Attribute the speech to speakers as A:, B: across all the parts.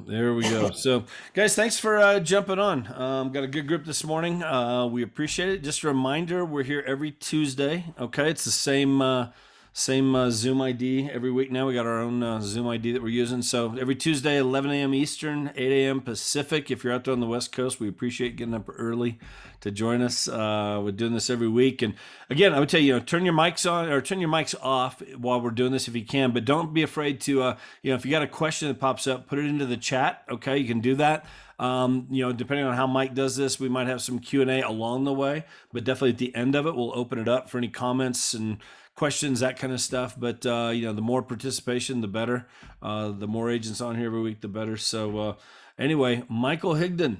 A: There we go. So, guys, thanks for jumping on. Got a good group this morning. We appreciate it. Just a reminder, we're here every Tuesday. Okay, it's the same Zoom ID every week now. We got our own Zoom ID that we're using. So every Tuesday, 11 a.m. Eastern, 8 a.m. Pacific. If you're out there on the West Coast, we appreciate getting up early to join us. We're doing this every week. And again, I would tell you, turn your mics on or turn your mics off while we're doing this if you can. But don't be afraid to, if you got a question that pops up, put it into the chat. Okay, you can do that. Depending on how Mike does this, we might have some Q&A along the way, but definitely at the end of it, we'll open it up for any comments and questions, that kind of stuff. But the more participation, the better. The more agents on here every week, the better. So anyway, Michael Higdon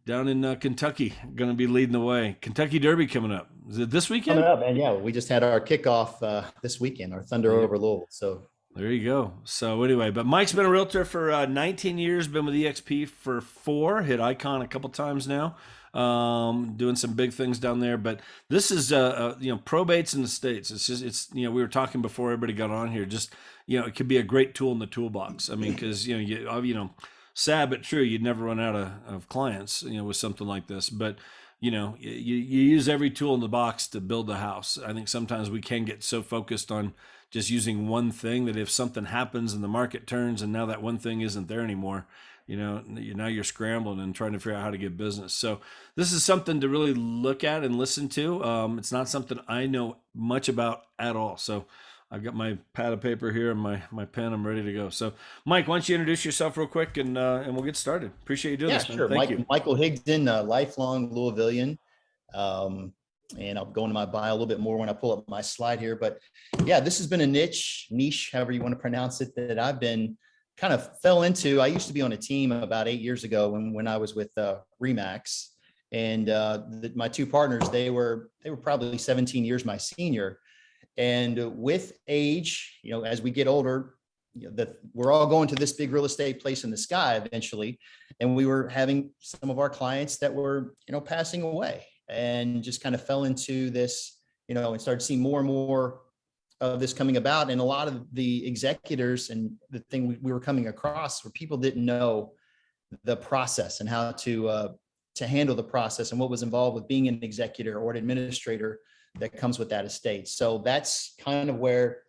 A: down in Kentucky, going to be leading the way. Kentucky Derby coming up. Is it this weekend?
B: Coming up, and yeah, we just had our kickoff this weekend, our Thunder over Louisville. So
A: there you go. So anyway, but Mike's been a realtor for 19 years, been with EXP for 4, hit ICON a couple times now, doing some big things down there. But this is, probates and estates. We were talking before everybody got on here, just, it could be a great tool in the toolbox. I mean, because, sad but true, you'd never run out of clients, with something like this. But, you use every tool in the box to build the house. I think sometimes we can get so focused on just using one thing that if something happens and the market turns and now that one thing isn't there anymore, now you're scrambling and trying to figure out how to get business. So this is something to really look at and listen to. It's not something I know much about at all. So I've got my pad of paper here and my pen. I'm ready to go. So Mike, why don't you introduce yourself real quick and we'll get started. Appreciate you doing this, man.
B: Sure.
A: Thank you.
B: Michael Higdon, lifelong Louisvillian. And I'll go into my bio a little bit more when I pull up my slide here. But yeah, this has been a niche, however you want to pronounce it, that I've been kind of fell into. I used to be on a team about 8 years ago when I was with Remax, and my two partners, they were probably 17 years my senior. And with age, as we get older, we're all going to this big real estate place in the sky eventually. And we were having some of our clients that were, passing away, and just kind of fell into this, and started seeing more and more of this coming about. And a lot of the executors, and the thing we were coming across where people didn't know the process and how to handle the process and what was involved with being an executor or an administrator that comes with that estate. So that's kind of where,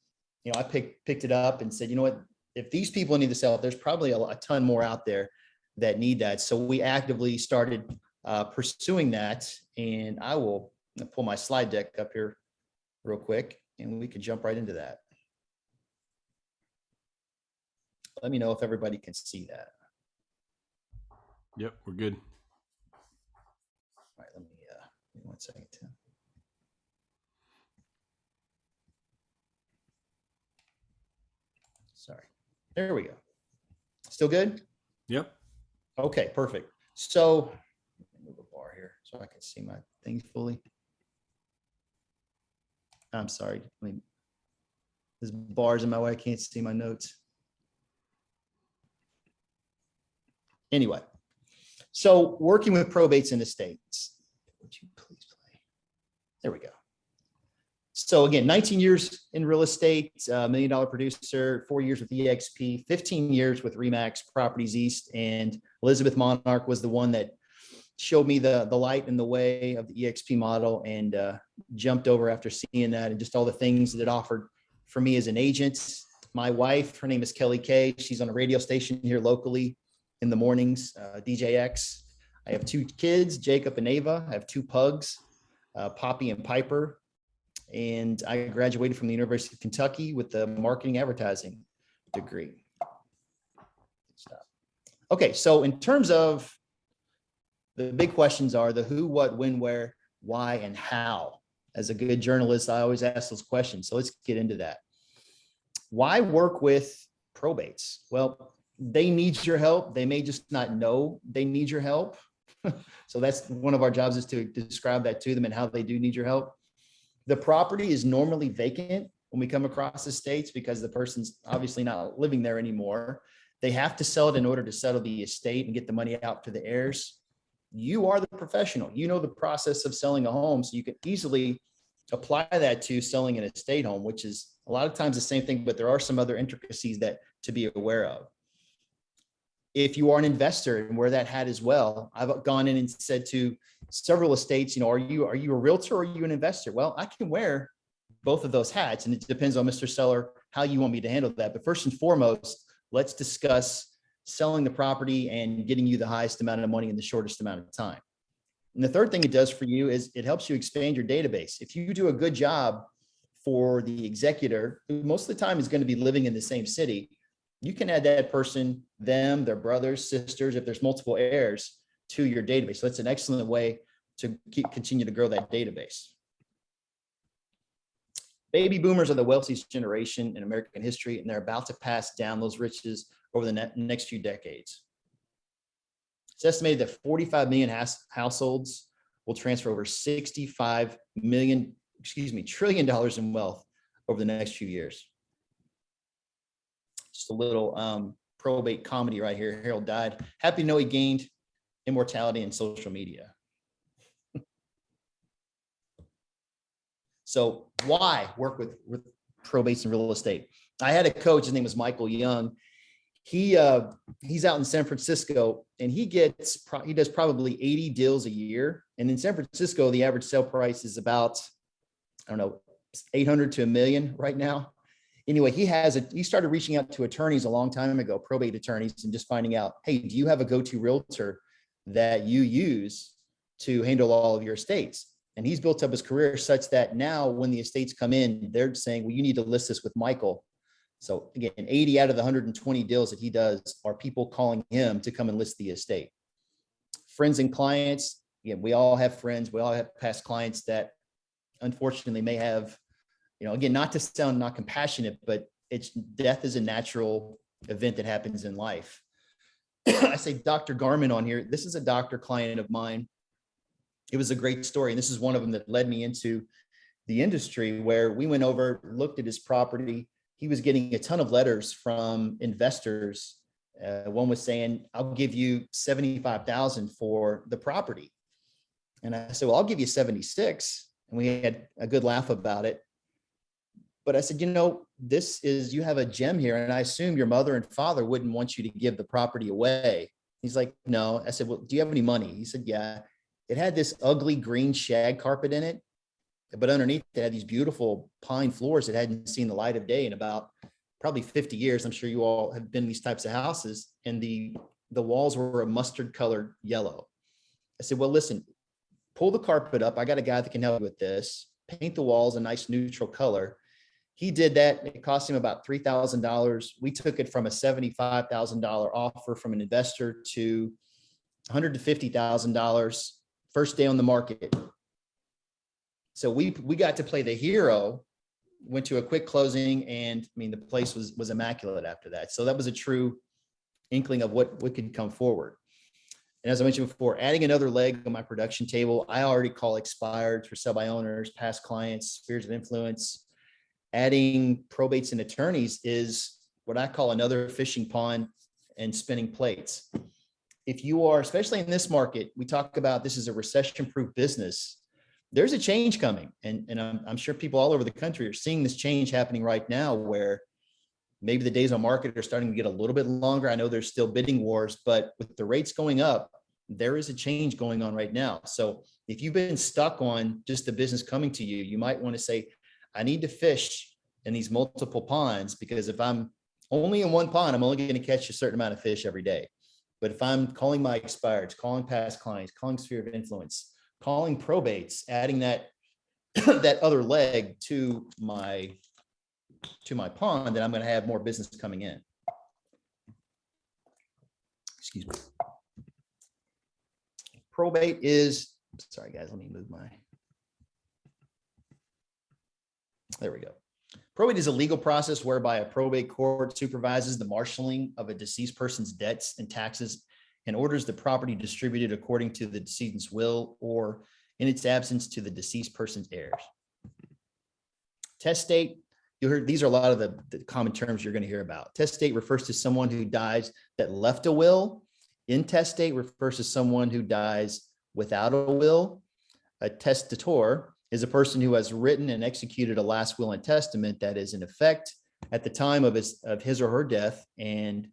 B: I picked it up and said, you know what, if these people need this help, there's probably a ton more out there that need that. So we actively started pursuing that. And I will pull my slide deck up here real quick and we can jump right into that. Let me know if everybody can see that.
A: Yep, we're good.
B: All right, let me, give me 1 second, Tim. Sorry, there we go. Still good?
A: Yep.
B: Okay, perfect. So move a bar here so I can see my thing fully. I'm sorry. There's bars in my way. I can't see my notes. Anyway, so working with probates and estates. Would you please play? There we go. So again, 19 years in real estate, $1 million producer, 4 years with EXP, 15 years with Remax Properties East, and Elizabeth Monarch was the one that showed me the light and the way of the EXP model, and jumped over after seeing that and just all the things that it offered for me as an agent. My wife, her name is Kelly Kay. She's on a radio station here locally in the mornings, DJX. I have 2 kids, Jacob and Ava. I have 2 pugs, Poppy and Piper. And I graduated from the University of Kentucky with a marketing advertising degree. Okay, so in terms of the big questions are the who, what, when, where, why, and how. As a good journalist, I always ask those questions. So let's get into that. Why work with probates? Well, they need your help. They may just not know they need your help. So that's one of our jobs, is to describe that to them and how they do need your help. The property is normally vacant when we come across estates because the person's obviously not living there anymore. They have to sell it in order to settle the estate and get the money out to the heirs. You are the professional. You know the process of selling a home, so you can easily apply that to selling an estate home, which is a lot of times the same thing, but there are some other intricacies that to be aware of. if you are an investor and wear that hat as well, I've gone in and said to several estates, are you a realtor or are you an investor? Well, I can wear both of those hats, and it depends on Mr. Seller how you want me to handle that. But first and foremost, let's discuss selling the property and getting you the highest amount of money in the shortest amount of time. And the third thing it does for you is it helps you expand your database. If you do a good job for the executor, who most of the time is going to be living in the same city, you can add that person, them, their brothers, sisters, if there's multiple heirs, to your database. So that's an excellent way to continue to grow that database. Baby boomers are the wealthiest generation in American history, and they're about to pass down those riches over the next few decades. It's estimated that 45 million households will transfer over $65 trillion in wealth over the next few years. Just a little probate comedy right here. Harold died. Happy to know he gained immortality in social media. So why work with probates and real estate? I had a coach, his name was Michael Young. He's out in San Francisco, and he does probably 80 deals a year. And in San Francisco, the average sale price is about, I don't know, 800 to $1 million right now. Anyway, he started reaching out to attorneys a long time ago, probate attorneys, and just finding out, hey, do you have a go-to realtor that you use to handle all of your estates? And he's built up his career such that now when the estates come in, they're saying, well, you need to list this with Michael. So again, 80 out of the 120 deals that he does are people calling him to come and list the estate. Friends and clients, again, we all have friends, we all have past clients that unfortunately may have, again, not to sound not compassionate, but death is a natural event that happens in life. I say Dr. Garman on here. This is a doctor client of mine. It was a great story. And this is one of them that led me into the industry, where we went over, looked at his property. He was getting a ton of letters from investors. One was saying, I'll give you $75,000 for the property. And I said, well, I'll give you 76. And we had a good laugh about it. But I said, you have a gem here. And I assume your mother and father wouldn't want you to give the property away. He's like, no. I said, well, do you have any money? He said, yeah. It had this ugly green shag carpet in it, but underneath it had these beautiful pine floors that hadn't seen the light of day in about probably 50 years. I'm sure you all have been in these types of houses, and the walls were a mustard colored yellow. I said, well, listen, pull the carpet up. I got a guy that can help you with this. Paint the walls a nice neutral color. He did that. It cost him about $3,000. We took it from a $75,000 offer from an investor to $150,000 first day on the market. So we got to play the hero, went to a quick closing, and the place was immaculate after that. So that was a true inkling of what could come forward. And as I mentioned before, adding another leg on my production table, I already call expired for sell by owners, past clients, spheres of influence. Adding probates and attorneys is what I call another fishing pond and spinning plates. If you are, especially in this market, we talk about this is a recession-proof business. There's a change coming. And I'm sure people all over the country are seeing this change happening right now, where maybe the days on market are starting to get a little bit longer. I know there's still bidding wars, but with the rates going up, there is a change going on right now. So if you've been stuck on just the business coming to you, you might want to say, I need to fish in these multiple ponds, because if I'm only in one pond, I'm only going to catch a certain amount of fish every day. But if I'm calling my expireds, calling past clients, calling sphere of influence, calling probates, adding that that other leg to my pond, then I'm going to have more business coming in. Excuse me. Probate is, sorry guys, let me move there we go. Probate is a legal process whereby a probate court supervises the marshaling of a deceased person's debts and taxes and orders the property distributed according to the decedent's will, or in its absence to the deceased person's heirs. Testate, you heard, these are a lot of the common terms you're going to hear about. Testate refers to someone who dies that left a will. Intestate refers to someone who dies without a will. A testator is a person who has written and executed a last will and testament that is in effect at the time of his or her death and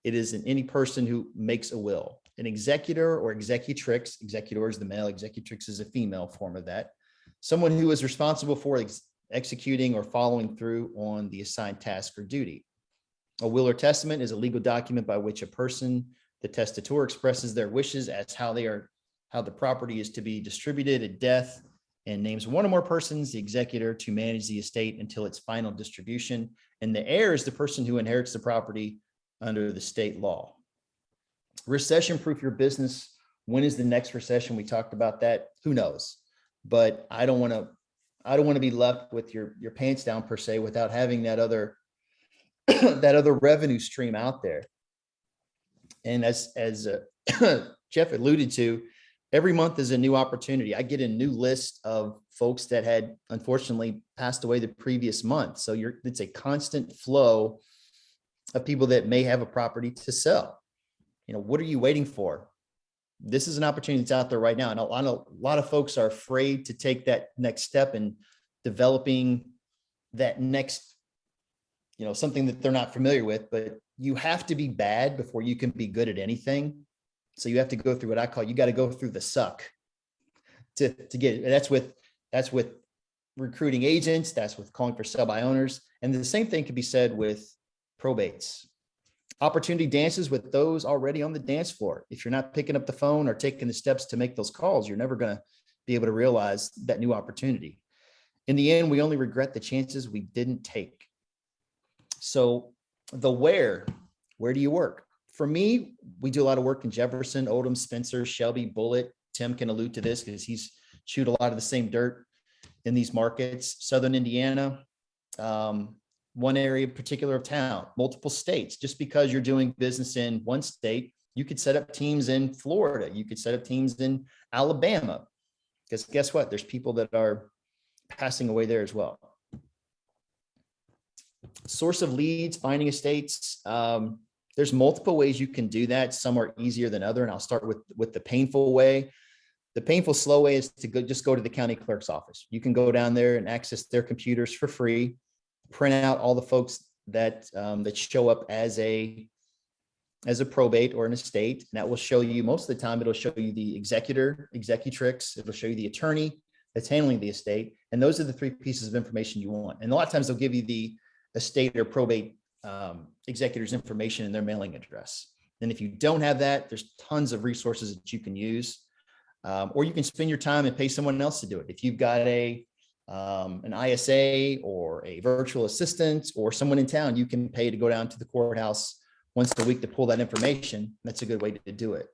B: It is any person who makes a will. An executor or executrix, executor is the male, executrix is a female form of that. Someone who is responsible for executing or following through on the assigned task or duty. A will or testament is a legal document by which a person, the testator, expresses their wishes as how the property is to be distributed at death, and names one or more persons, the executor, to manage the estate until its final distribution. And the heir is the person who inherits the property under the state law. Recession proof your business. When is the next recession? We talked about that. Who knows? But I don't want to be left with your pants down per se without having that other that other revenue stream out there. And as Jeff alluded to, every month is a new opportunity. I get a new list of folks that had unfortunately passed away the previous month. So it's a constant flow of people that may have a property to sell. What are you waiting for? This is an opportunity that's out there right now. And a lot of folks are afraid to take that next step in developing that next, something that they're not familiar with, but you have to be bad before you can be good at anything. So you have to go through what I call, you got to go through the suck to get it. That's with recruiting agents. That's with calling for sell by owners. And the same thing can be said with probates. Opportunity dances with those already on the dance floor. If you're not picking up the phone or taking the steps to make those calls, you're never going to be able to realize that new opportunity. In the end, we only regret the chances we didn't take. So where do you work? For me, we do a lot of work in Jefferson, Oldham, Spencer, Shelby, Bullitt. Tim can allude to this because he's chewed a lot of the same dirt in these markets. Southern Indiana, one area in particular of town, multiple states. Just because you're doing business in one state, you could set up teams in Florida. You could set up teams in Alabama. Because guess what? There's people that are passing away there as well. Source of leads, finding estates. There's multiple ways you can do that. Some are easier than other. And I'll start with the painful way. The painful, slow way is to just go to the county clerk's office. You can go down there and access their computers for free, print out all the folks that show up as a probate or an estate. And that will show you, most of the time, it'll show you the executor, executrix. It'll show you the attorney that's handling the estate. And those are the three pieces of information you want. And a lot of times they'll give you the estate or probate executor's information and their mailing address. And if you don't have that, there's tons of resources that you can use, or you can spend your time and pay someone else to do it. If you've got an ISA or a virtual assistant or someone in town, you can pay to go down to the courthouse once a week to pull that information. That's a good way to do it.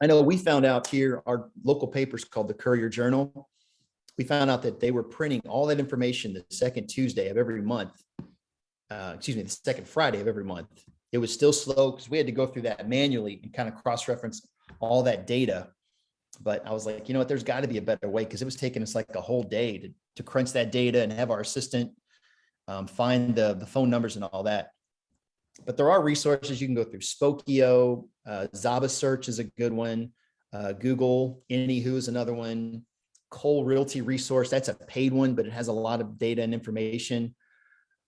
B: I know we found out here, our local paper's called the Courier Journal. We found out that they were printing all that information the second Tuesday of every month. The second Friday of every month. It was still slow because we had to go through that manually and kind of cross-reference all that data. But I was like, you know what, there's got to be a better way, because it was taking us like a whole day to crunch that data and have our assistant find the phone numbers and all that. But there are resources you can go through. Spokio, Zaba Search is a good one. Google, Anywho is another one. Cole Realty Resource, that's a paid one, but it has a lot of data and information.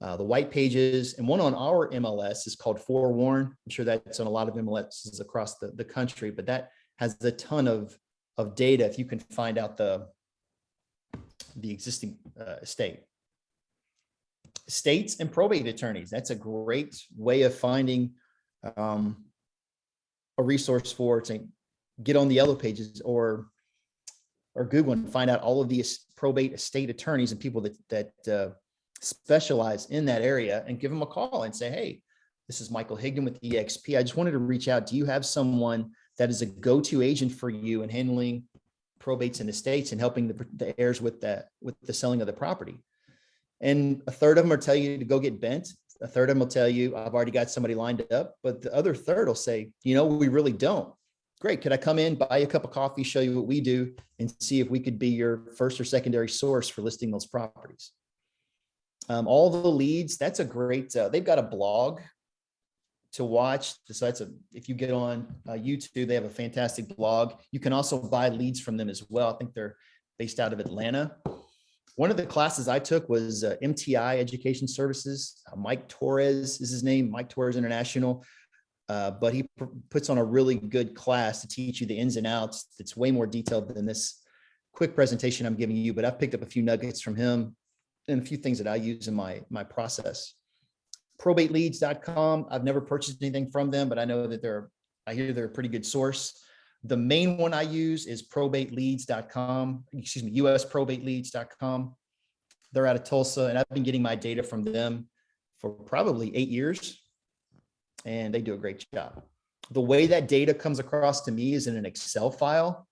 B: The white pages, and one on our MLS is called Forewarn. I'm sure that's on a lot of MLSs across the country, but that has a ton of data if you can find out the existing estate. Estates and probate attorneys, that's a great way of finding a resource for to get on the yellow pages or Google and find out all of these probate estate attorneys and people that specialize in that area, and give them a call and say, hey, this is Michael Higdon with EXP. I just wanted to reach out. Do you have someone that is a go-to agent for you in handling probates and estates and helping the heirs with the selling of the property? And a third of them will tell you to go get bent. A third of them will tell you, I've already got somebody lined up. But the other third will say, we really don't. Great. Could I come in, buy you a cup of coffee, show you what we do, and see if we could be your first or secondary source for listing those properties? All the leads, that's a great, they've got a blog to watch. So if you get on YouTube, they have a fantastic blog. You can also buy leads from them as well. I think they're based out of Atlanta. One of the classes I took was MTI Education Services. Mike Torres is his name, Mike Torres International. But he puts on a really good class to teach you the ins and outs. It's way more detailed than this quick presentation I'm giving you, but I've picked up a few nuggets from him and a few things that I use in my process. Probateleads.com. I've never purchased anything from them, but I know that I hear they're a pretty good source. The main one I use is probateleads.com, usprobateleads.com. They're out of Tulsa, and I've been getting my data from them for probably 8 years, and they do a great job. The way that data comes across to me is in an Excel file,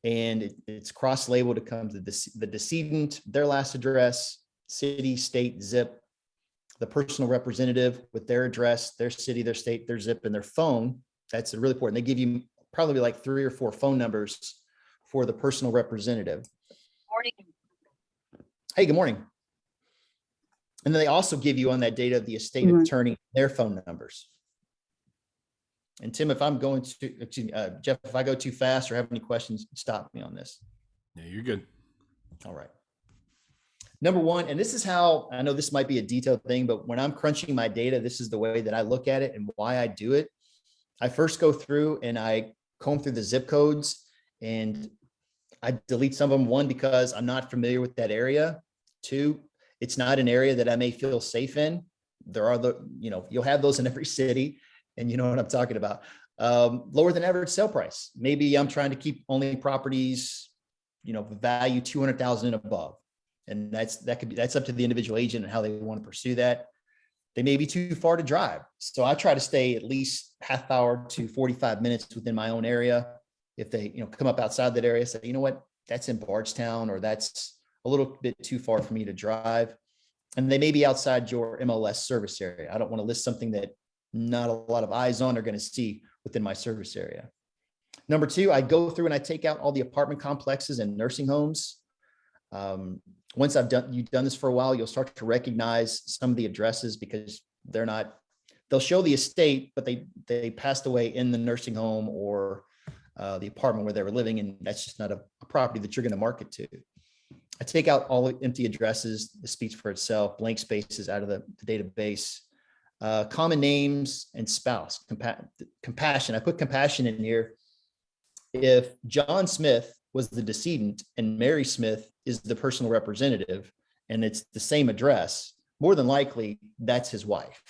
B: and it's cross-labeled. It comes to the decedent, their last address, city, state, zip, the personal representative with their address, their city, their state, their zip, and their phone. That's really important. They give you probably like 3 or 4 phone numbers for the personal representative.
C: Morning.
B: Hey, good morning. And then they also give you on that data the estate attorney, their phone numbers. And Tim, if I'm going to, excuse me, Jeff, if I go too fast or have any questions, stop me on this.
A: Yeah, you're good.
B: All right. Number one, and this is how, I know this might be a detailed thing, but when I'm crunching my data, this is the way that I look at it and why I do it. I first go through and I comb through the zip codes, and I delete some of them. 1, because I'm not familiar with that area. 2, it's not an area that I may feel safe in. There are you'll have those in every city, and you know what I'm talking about. Lower than average sale price. Maybe I'm trying to keep only properties, value 200,000 and above. And that's up to the individual agent and how they want to pursue that. They may be too far to drive. So I try to stay at least half hour to 45 minutes within my own area. If they, come up outside that area, say, you know what, that's in Bardstown, or that's a little bit too far for me to drive. And they may be outside your MLS service area. I don't want to list something that not a lot of eyes on are going to see within my service area. Number 2, I go through and I take out all the apartment complexes and nursing homes. Once you've done this for a while, you'll start to recognize some of the addresses, because they'll show the estate, but they passed away in the nursing home or the apartment where they were living. And that's just not a property that you're going to market to. I take out all the empty addresses. This speaks for itself. Blank spaces out of the database. Common names and spouse. Compassion. I put compassion in here. If John Smith was the decedent and Mary Smith is the personal representative, and it's the same address, more than likely that's his wife.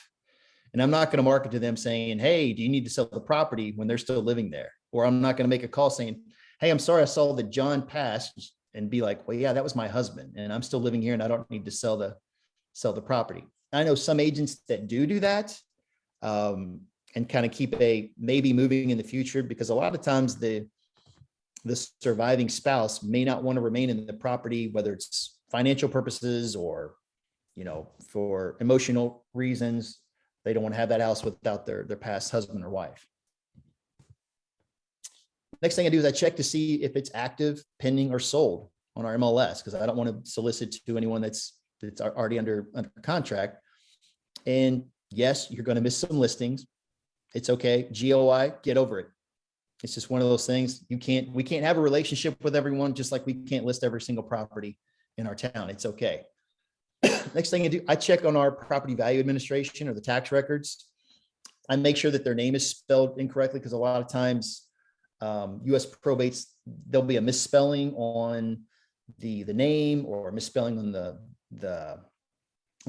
B: And I'm not going to market to them saying, hey, do you need to sell the property, when they're still living there? Or I'm not going to make a call saying, hey, I'm sorry, I saw that John passed, and be like, well, yeah, that was my husband, and I'm still living here, and I don't need to sell the property. I know some agents that do that, and kind of keep a maybe moving in the future, because a lot of times the surviving spouse may not want to remain in the property, whether it's financial purposes or, for emotional reasons. They don't want to have that house without their past husband or wife. Next thing I do is I check to see if it's active, pending, or sold on our MLS, because I don't want to solicit to anyone that's already under contract. And yes, you're going to miss some listings. It's okay. GOI, get over it. It's just one of those things. We can't have a relationship with everyone, just like we can't list every single property in our town. It's okay. Next thing I do, I check on our property value administration or the tax records. I make sure that their name is spelled incorrectly, because a lot of times US probates, there'll be a misspelling on the name, or a misspelling on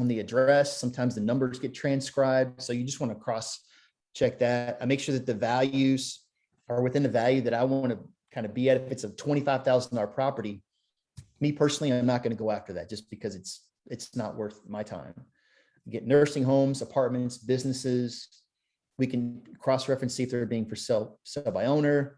B: the address. Sometimes the numbers get transcribed. So you just want to cross check that. I make sure that the values are within the value that I want to kind of be at. If it's a $25,000 property, me personally, I'm not going to go after that, just because it's not worth my time. You get nursing homes, apartments, businesses. We can cross-reference, see if they're being for sale by owner.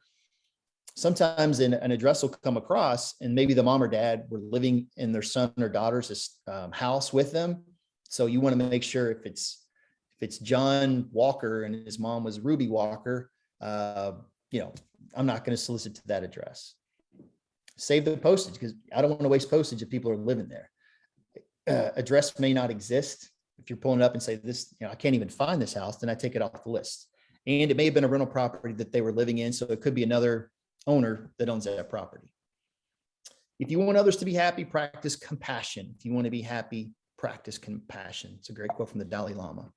B: Sometimes an address will come across, and maybe the mom or dad were living in their son or daughter's house with them. So you want to make sure if it's John Walker and his mom was Ruby Walker, I'm not going to solicit to that address. Save the postage, because I don't want to waste postage if people are living there. Address may not exist. If you're pulling it up and say this, I can't even find this house, then I take it off the list. And it may have been a rental property that they were living in, so it could be another owner that owns that property. If you want others to be happy, practice compassion. If you want to be happy, practice compassion. It's a great quote from the Dalai Lama.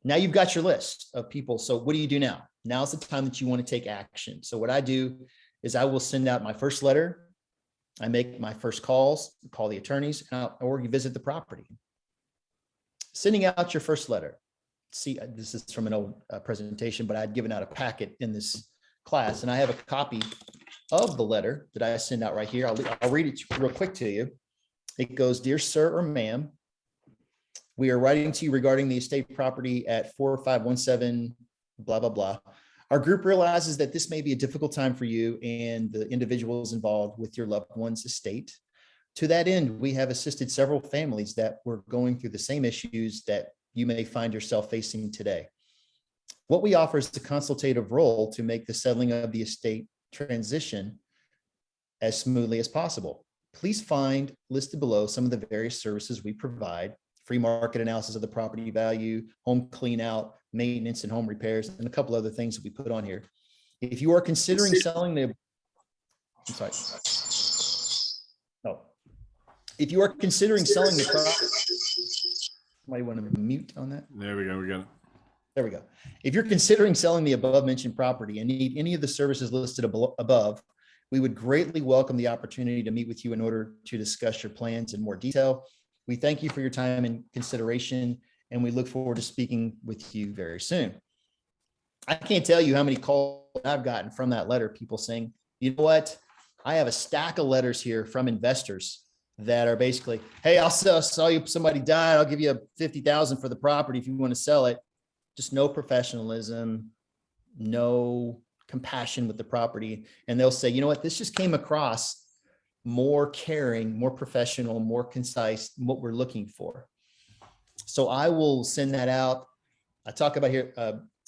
B: Now you've got your list of people. So what do you do now? Now's the time that you want to take action. So what I do is I will send out my first letter. I make my first calls, call the attorneys, or you visit the property. Sending out your first letter. See, this is from an old presentation, but I'd given out a packet in this class, and I have a copy of the letter that I send out right here. I'll read it real quick to you. It goes, "Dear sir or ma'am, we are writing to you regarding the estate property at 4517, blah, blah, blah. Our group realizes that this may be a difficult time for you and the individuals involved with your loved one's estate. To that end, we have assisted several families that were going through the same issues that you may find yourself facing today. What we offer is the consultative role to make the settling of the estate transition as smoothly as possible. Please find listed below some of the various services we provide: free market analysis of the property value, home clean out, maintenance and home repairs, and a couple other things that we put on here. If you are considering selling the, I'm sorry. Oh, if you are considering selling the property, somebody want to mute on that?
A: There we go. We got it.
B: There we go. If you're considering selling the above mentioned property and need any of the services listed above, we would greatly welcome the opportunity to meet with you in order to discuss your plans in more detail. We thank you for your time and consideration, and we look forward to speaking with you very soon." I can't tell you how many calls I've gotten from that letter, people saying, you know what? I have a stack of letters here from investors that are basically, hey, I'll sell you, somebody died, I'll give you $50,000 for the property if you want to sell it. Just no professionalism, no compassion with the property. And they'll say, you know what, this just came across more caring, more professional, more concise, what we're looking for. So I will send that out. I talk about here,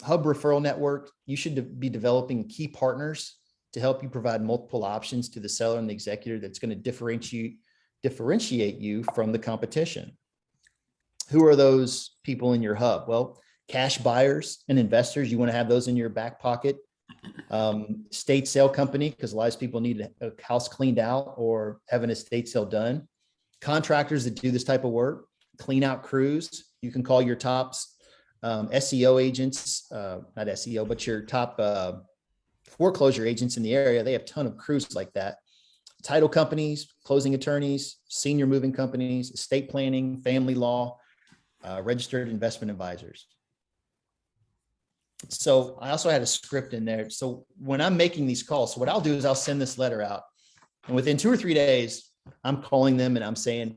B: Hub Referral Network. You should be developing key partners to help you provide multiple options to the seller and the executor that's going to differentiate you from the competition. Who are those people in your hub? Well, cash buyers and investors, you want to have those in your back pocket. Estate sale company, because a lot of people need a house cleaned out or have an estate sale done. Contractors that do this type of work, clean out crews. You can call your tops SEO agents, not SEO, but your top foreclosure agents in the area. They have a ton of crews like that. Title companies, closing attorneys, senior moving companies, estate planning, family law, registered investment advisors. So I also had a script in there. So when I'm making these calls, so what I'll do is I'll send this letter out, and within 2 or 3 days, I'm calling them and I'm saying,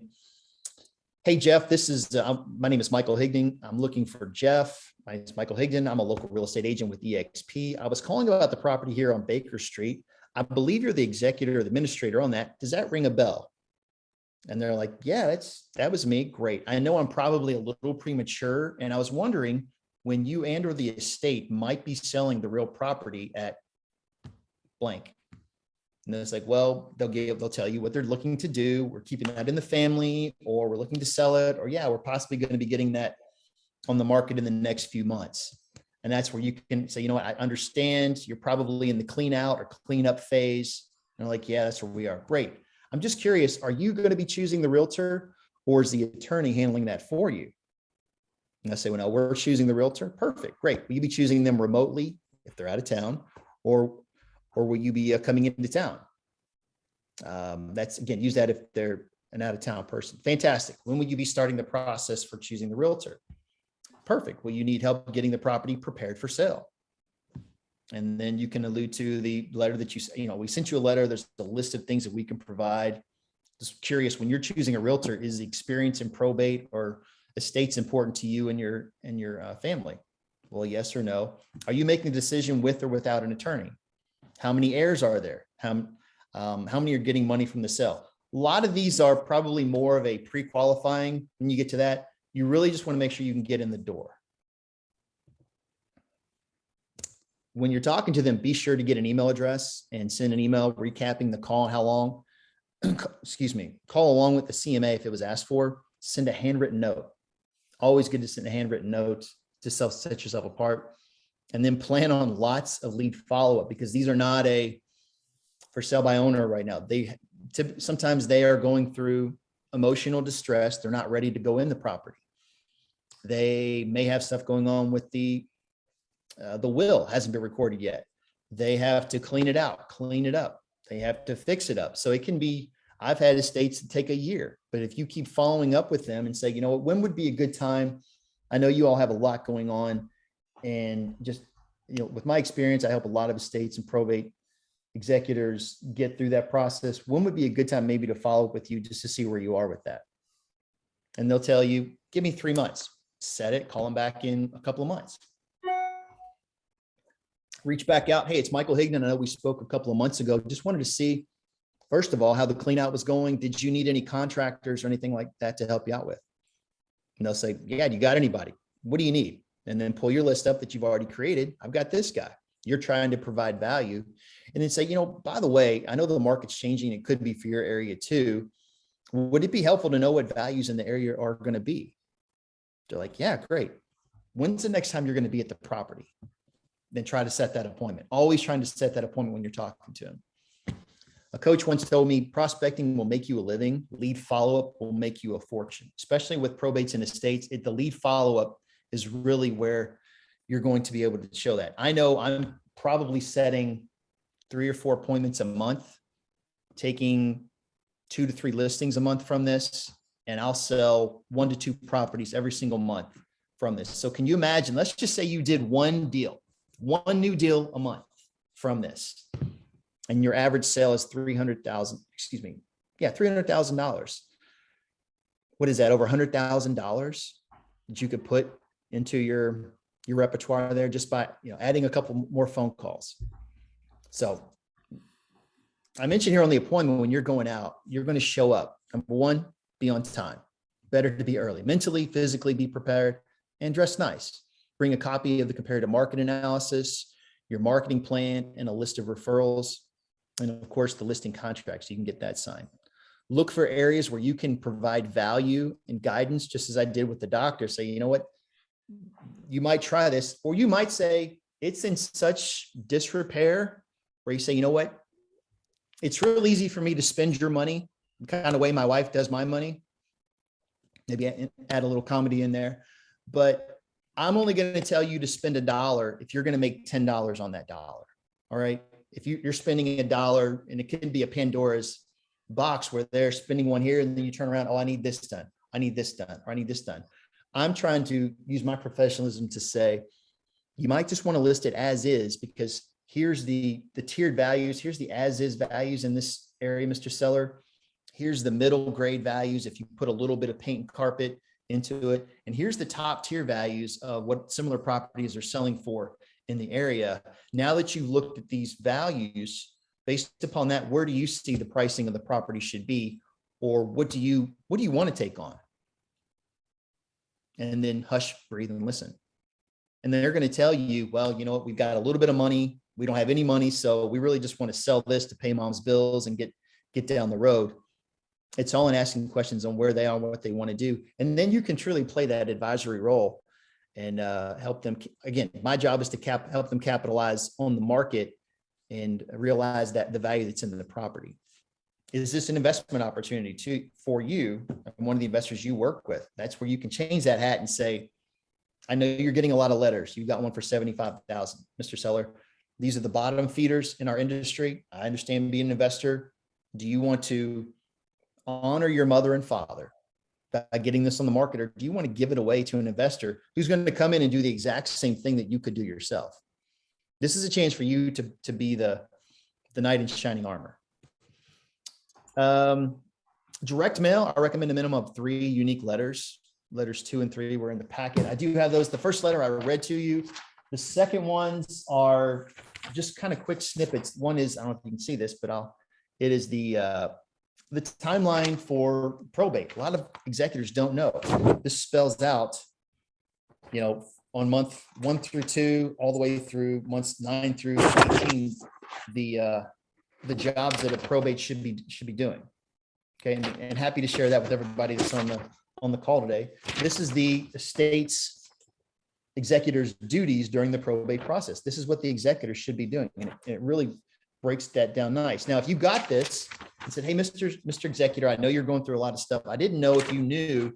B: hey, Jeff, this is, my name is Michael Higdon. I'm looking for Jeff. My name is Michael Higdon. I'm a local real estate agent with EXP. I was calling about the property here on Baker Street. I believe you're the executor or the administrator on that. Does that ring a bell? And they're like, yeah, that was me. Great. I know I'm probably a little premature. And I was wondering when you and or the estate might be selling the real property at blank. And then it's like, well, they'll tell you what they're looking to do. We're keeping that in the family, or we're looking to sell it, or yeah, we're possibly going to be getting that on the market in the next few months. And that's where you can say, you know what, I understand you're probably in the clean out or clean up phase. And they're like, yeah, that's where we are. Great. I'm just curious, are you going to be choosing the realtor, or is the attorney handling that for you? And I say, well, no, we're choosing the realtor. Perfect. Great. Will you be choosing them remotely if they're out of town, or will you be coming into town? That's, again, use that if they're an out of town person. Fantastic. When will you be starting the process for choosing the realtor? Perfect. Well, you need help getting the property prepared for sale. And then you can allude to the letter that we sent you a letter. There's a list of things that we can provide. Just curious, when you're choosing a realtor, is the experience in probate or estates important to you and your family? Well, yes or no. Are you making a decision with or without an attorney? How many heirs are there? How many are getting money from the sale? A lot of these are probably more of a pre-qualifying. When you get to that, you really just want to make sure you can get in the door. When you're talking to them, be sure to get an email address and send an email recapping the call and how long, excuse me, call along with the CMA if it was asked for. Send a handwritten note. Always good to send a handwritten note to set yourself apart. And then plan on lots of lead follow-up, because these are not for sale by owner right now. Sometimes they are going through emotional distress. They're not ready to go in the property. They may have stuff going on with the will hasn't been recorded yet. They have to clean it out, clean it up. They have to fix it up. So it can be, I've had estates that take a year, but if you keep following up with them and say, you know what, when would be a good time? I know you all have a lot going on, and just, you know, with my experience, I help a lot of estates and probate executors get through that process. When would be a good time maybe to follow up with you just to see where you are with that? And they'll tell you, give me 3 months, set it, call them back in a couple of months. Reach back out. Hey, it's Michael Higdon. I know we spoke a couple of months ago. Just wanted to see, first of all, how the clean out was going. Did you need any contractors or anything like that to help you out with? And they'll say, yeah, you got anybody? What do you need? And then pull your list up that you've already created. I've got this guy. You're trying to provide value. And then say, you know, by the way, I know the market's changing. It could be for your area too. Would it be helpful to know what values in the area are going to be? They're like, yeah, great. When's the next time you're going to be at the property? Then try to set that appointment. Always trying to set that appointment when you're talking to them. A coach once told me prospecting will make you a living. Lead follow-up will make you a fortune, especially with probates and estates. The lead follow-up is really where you're going to be able to show that. I know I'm probably setting 3 or 4 appointments a month, taking 2 to 3 listings a month from this, and I'll sell 1 to 2 properties every single month from this. So can you imagine, let's just say you did one new deal a month from this, and your average sale is $300,000. What is that? Over $100,000 that you could put into your repertoire there just by, you know, adding a couple more phone calls. So I mentioned here on the appointment, when you're going out, you're going to show up. Number one, be on time. Better to be early. Mentally, physically, be prepared and dress nice. Bring a copy of the comparative market analysis, your marketing plan, and a list of referrals. And of course, the listing contract, so you can get that signed. Look for areas where you can provide value and guidance, just as I did with the doctor. Say, you know what, you might try this, or you might say it's in such disrepair where you say, you know what, it's real easy for me to spend your money the kind of way my wife does my money. Maybe add a little comedy in there, but I'm only going to tell you to spend $1 if you're going to make $10 on that dollar. All right. If you're spending $1, and it can be a Pandora's box where they're spending one here and then you turn around, oh, I need this done. I need this done, or I need this done. I'm trying to use my professionalism to say, you might just want to list it as is, because here's the tiered values. Here's the as is values in this area, Mr. Seller. Here's the middle grade values if you put a little bit of paint and carpet into it. And here's the top tier values of what similar properties are selling for in the area. Now that you've looked at these values, based upon that, where do you see the pricing of the property should be? Or what do you want to take on? And then hush, breathe, and listen. And then they're going to tell you, well, you know what, we've got a little bit of money. We don't have any money. So we really just want to sell this to pay mom's bills and get down the road. It's all in asking questions on where they are, what they want to do. And then you can truly play that advisory role and help them. Again, my job is to help them capitalize on the market and realize that the value that's in the property. Is this an investment opportunity for you and one of the investors you work with? That's where you can change that hat and say, I know you're getting a lot of letters. You got one for 75,000, Mr. Seller. These are the bottom feeders in our industry. I understand being an investor. Do you want to honor your mother and father by getting this on the market, or do you want to give it away to an investor who's going to come in and do the exact same thing that you could do yourself? This is a chance for you to be the knight in shining armor. Direct mail, I recommend a minimum of 3 unique letters. Letters 2 and 3 were in the packet. I do have those. The first letter I read to you. The second ones are just kind of quick snippets. One is, I don't know if you can see this, but it is the timeline for probate. A lot of executors don't know. This spells out, you know, on month 1 through 2, all the way through months 9 through 18, the jobs that a probate should be doing. Okay, and happy to share that with everybody that's on the call today. This is the estate's executor's duties during the probate process. This is what the executor should be doing, and it really breaks that down nice. Now, if you got this and said, hey, Mr. Executor, I know you're going through a lot of stuff. I didn't know if you knew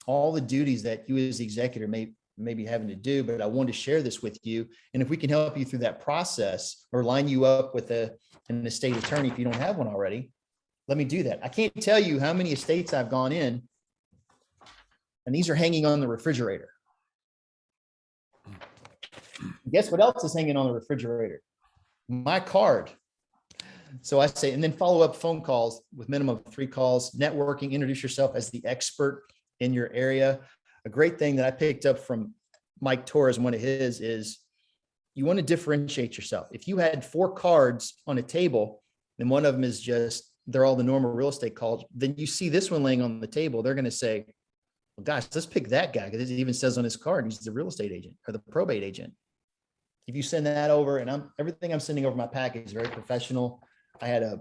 B: all the duties that you as the executor may be having to do, but I wanted to share this with you. And if we can help you through that process or line you up with an estate attorney, if you don't have one already, let me do that. I can't tell you how many estates I've gone in, and these are hanging on the refrigerator. Guess what else is hanging on the refrigerator? My card. So I say, and then follow up phone calls with minimum of 3 calls, networking, introduce yourself as the expert in your area. A great thing that I picked up from Mike Torres, one of his, is you want to differentiate yourself. If you had 4 cards on a table and one of them is just, they're all the normal real estate calls, then you see this one laying on the table, they're going to say, well, gosh, let's pick that guy, because it even says on his card, he's the real estate agent or the probate agent. If you send that over, and everything I'm sending over my package is very professional. I had a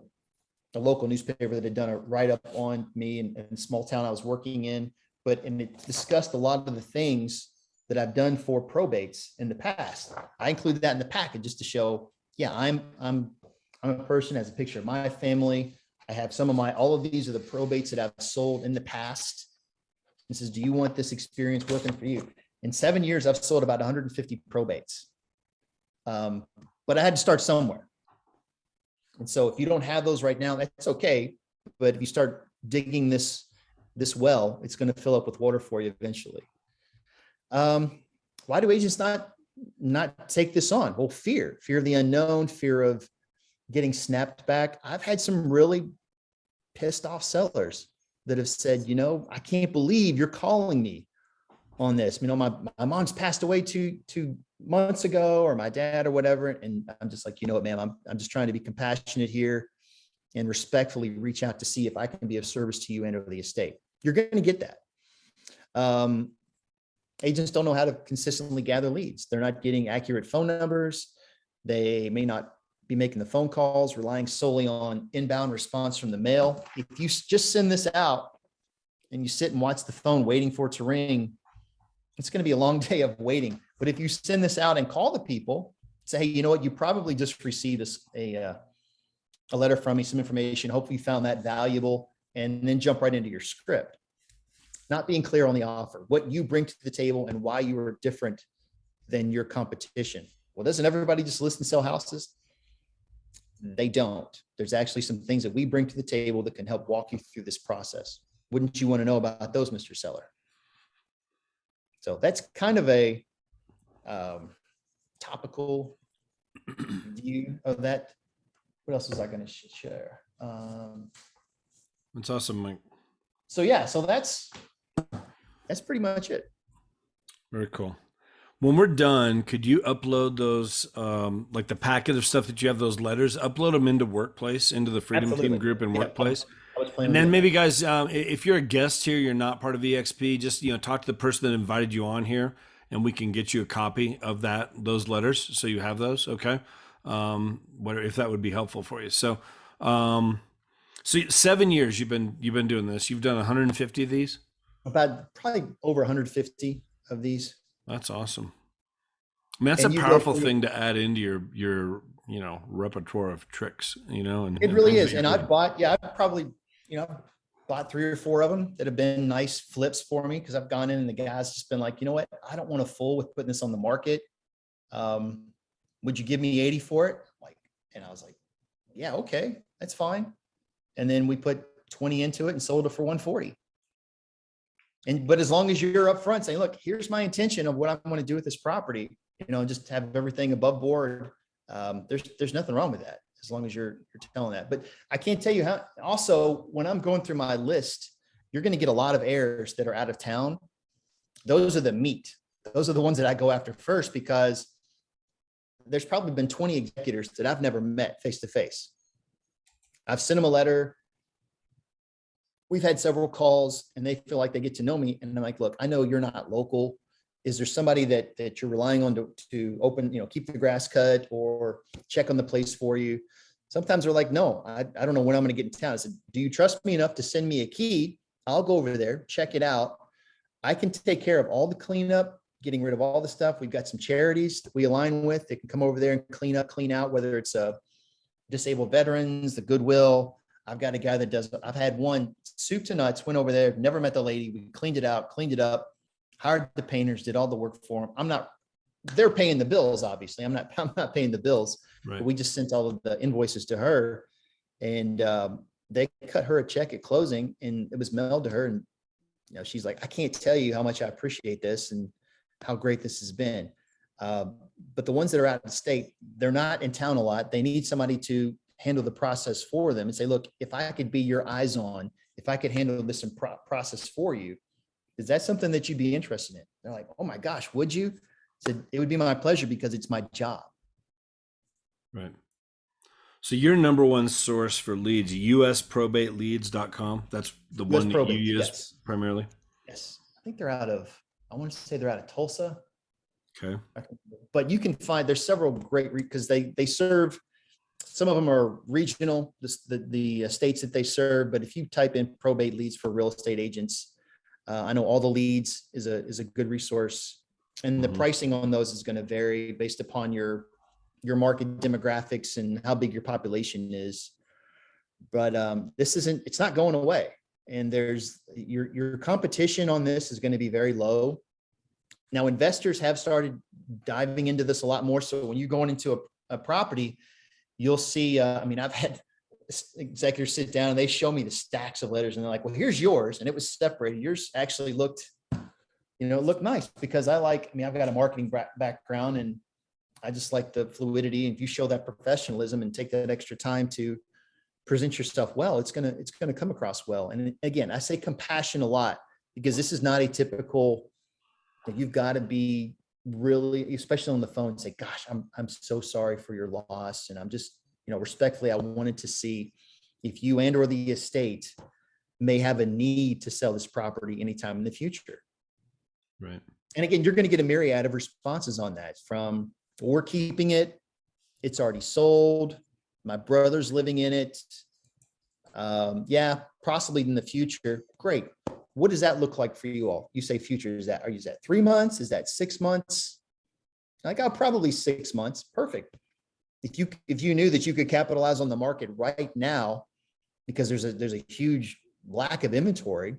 B: local newspaper that had done a write-up on me in a small town I was working in, and it discussed a lot of the things that I've done for probates in the past. I included that in the package just to show, yeah, I'm a person, has a picture of my family. I have all of these are the probates that I've sold in the past. It says, do you want this experience working for you? In 7 years, I've sold about 150 probates. But I had to start somewhere. And so if you don't have those right now, that's okay. But if you start digging this well, it's going to fill up with water for you eventually. Why do agents not take this on? Well, fear of the unknown, fear of getting snapped back. I've had some really pissed off sellers that have said, I can't believe you're calling me on this. My mom's passed away two months ago, or my dad or whatever. And I'm just like, you know what, ma'am, I'm just trying to be compassionate here and respectfully reach out to see if I can be of service to you and or the estate. You're going to get that. Agents don't know how to consistently gather leads. They're not getting accurate phone numbers. They may not be making the phone calls, relying solely on inbound response from the mail. If you just send this out and you sit and watch the phone waiting for it to ring, it's going to be a long day of waiting. But if you send this out and call the people, say, hey, you know what, you probably just received a letter from me, some information. Hopefully you found that valuable, and then jump right into your script. Not being clear on the offer, what you bring to the table and why you are different than your competition. Well, doesn't everybody just list and sell houses? They don't. There's actually some things that we bring to the table that can help walk you through this process. Wouldn't you want to know about those, Mr. Seller? So that's kind of a topical view of that. What else was I going to share?
A: That's awesome, Mike.
B: So yeah, so that's pretty much it.
A: Very cool. When we're done, could you upload those, like the packet of stuff that you have, those letters, upload them into Workplace, into the Freedom
B: Absolutely.
A: Team group in Workplace?
B: I was planning
A: And then
B: on
A: maybe guys, if you're a guest here, you're not part of EXP, just, talk to the person that invited you on here, and we can get you a copy of those letters. So you have those. Okay. If that would be helpful for you. So 7 years you've been doing this. You've done 150 of these?
B: about probably over 150 of these.
A: That's awesome. I mean, that's
B: And
A: a
B: you
A: powerful
B: go through-
A: thing to add into your repertoire of tricks, and
B: It really
A: things
B: is.
A: that
B: And
A: you're
B: I've probably, bought 3 or 4 of them that have been nice flips for me, because I've gone in and the guy's just been like, you know what, I don't want to fool with putting this on the market. Would you give me 80 for it? And I was like, yeah, okay, that's fine. And then we put 20 into it and sold it for 140. But as long as you're upfront saying, look, here's my intention of what I want to do with this property, just have everything above board. There's nothing wrong with that, as long as you're telling that. But I can't tell you how. Also, when I'm going through my list, you're going to get a lot of heirs that are out of town. Those are the meat. Those are the ones that I go after first, because there's probably been 20 executors that I've never met face to face. I've sent them a letter. We've had several calls, and they feel like they get to know me. And I'm like, look, I know you're not local. Is there somebody that you're relying on to open, keep the grass cut or check on the place for you? Sometimes they're like, no, I don't know when I'm going to get in town. I said, do you trust me enough to send me a key? I'll go over there, check it out. I can take care of all the cleanup, getting rid of all the stuff. We've got some charities that we align with. They can come over there and clean up, clean out, whether it's disabled veterans, the Goodwill. I've got a guy that does, I've had one soup to nuts, went over there, never met the lady. We cleaned it out, cleaned it up, hired the painters, did all the work for them. They're paying the bills, obviously. I'm not paying the bills,
A: Right.
B: but we just sent all of the invoices to her, and they cut her a check at closing, and it was mailed to her. And, she's like, I can't tell you how much I appreciate this and how great this has been. But the ones that are out of state, they're not in town a lot. They need somebody to handle the process for them and say, look, if I could be your eyes on, if I could handle this process for you, is that something that you'd be interested in? They're like, oh my gosh, would you? I said, it would be my pleasure because it's my job.
A: Right. So your number one source for leads, usprobateleads.com. That's the one that you use primarily?
B: Yes. I think I want to say they're out of Tulsa.
A: Okay.
B: But you can find, there's several great, because they serve, some of them are regional, the states that they serve. But if you type in probate leads for real estate agents, I know All the Leads is a good resource. And the pricing on those is going to vary based upon your market demographics and how big your population is. But it's not going away. And there's your competition on this is going to be very low. Now, investors have started diving into this a lot more. So when you're going into a property, you'll see, I've had executors sit down and they show me the stacks of letters and they're like, well, here's yours. And it was separated. Yours actually looked nice because I've got a marketing background and I just like the fluidity. And if you show that professionalism and take that extra time to present yourself well, it's going to come across well. And again, I say compassion a lot because this is not a typical, you've got to be really, especially on the phone, say, gosh, I'm so sorry for your loss. And I'm just, respectfully, I wanted to see if you and or the estate may have a need to sell this property anytime in the future.
A: Right. And
B: again, you're going to get a myriad of responses on that from, we're keeping it, it's already sold, my brother's living in it. Yeah, possibly in the future. Great. What does that look like for you all? You say future, are you at 3 months? Is that 6 months? I got probably 6 months. Perfect. If you knew that you could capitalize on the market right now, because there's a huge lack of inventory,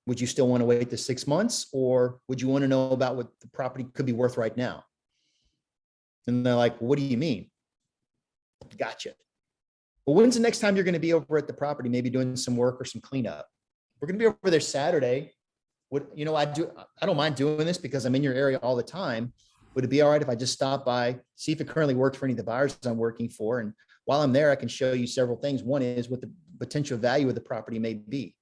B: would you still want to wait the 6 months, or would you want to know about what the property could be worth right now? And they're like, what do you mean? Gotcha. Well, when's the next time you're going to be over at the property, maybe doing some work or some cleanup? We're going to be over there Saturday. I don't mind doing this because I'm in your area all the time. Would it be all right if I just stop by, see if it currently works for any of the buyers I'm working for? And while I'm there, I can show you several things. One is what the potential value of the property may be.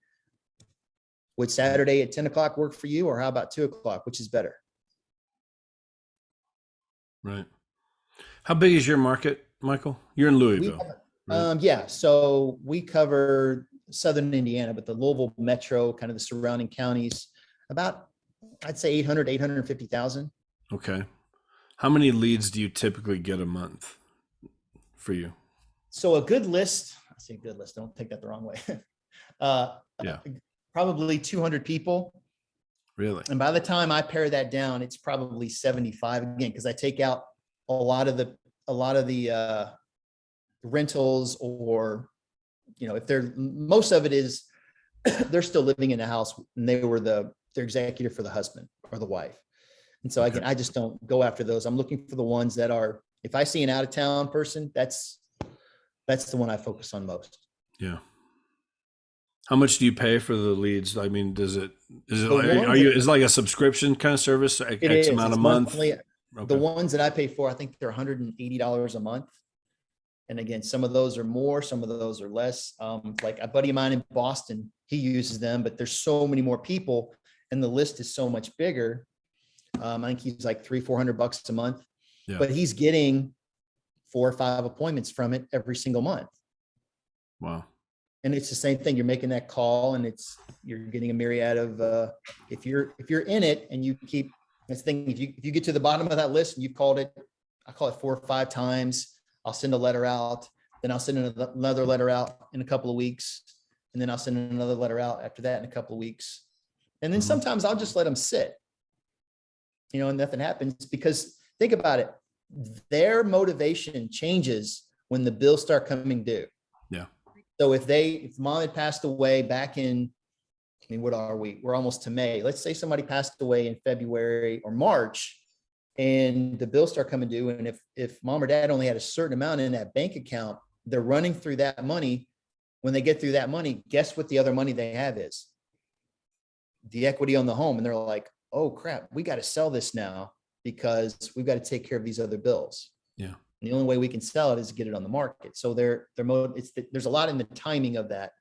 B: Would Saturday at 10 o'clock work for you? Or how about 2 o'clock, which is better?
A: Right. How big is your market, Michael? You're in Louisville.
B: Right? Yeah. So we cover Southern Indiana, but the Louisville metro, kind of the surrounding counties, about, I'd say 850,000.
A: Okay. How many leads do you typically get a month for you?
B: So a good list, I say good list, don't take that the wrong way. Probably 200 people.
A: Really?
B: And by the time I pare that down, it's probably 75 again, because I take out a lot of the rentals, or, if most of it is, they're still living in the house and they were their executor for the husband or the wife. And so I just don't go after those. I'm looking for the ones that are, if I see an out of town person, that's the one I focus on most.
A: Yeah. How much do you pay for the leads? I mean, is it like a subscription kind of service? X amount a month?
B: Okay. The ones that I pay for, I think they're $180 a month. And again, some of those are more, some of those are less. Like a buddy of mine in Boston, he uses them, but there's so many more people and the list is so much bigger. I think he's like $300-400 a month, but he's getting 4 or 5 appointments from it every single month.
A: Wow.
B: And it's the same thing. You're making that call and you're getting a myriad of, if you're in it and you keep, that's the thing, if you get to the bottom of that list and you've called it, I call it 4 or 5 times, I'll send a letter out, then I'll send another letter out in a couple of weeks. And then I'll send another letter out after that in a couple of weeks. And then sometimes I'll just let them sit, and nothing happens, because think about it. Their motivation changes when the bills start coming due.
A: Yeah.
B: So if mom had passed away back in, I mean, what are we? We're almost to May. Let's say somebody passed away in February or March, and the bills start coming due. And if mom or dad only had a certain amount in that bank account, they're running through that money. When they get through that money, guess what the other money they have is? The equity on the home. And they're like, oh crap, we got to sell this now because we've got to take care of these other bills.
A: Yeah.
B: And the only way we can sell it is to get it on the market. So there's a lot in the timing of that.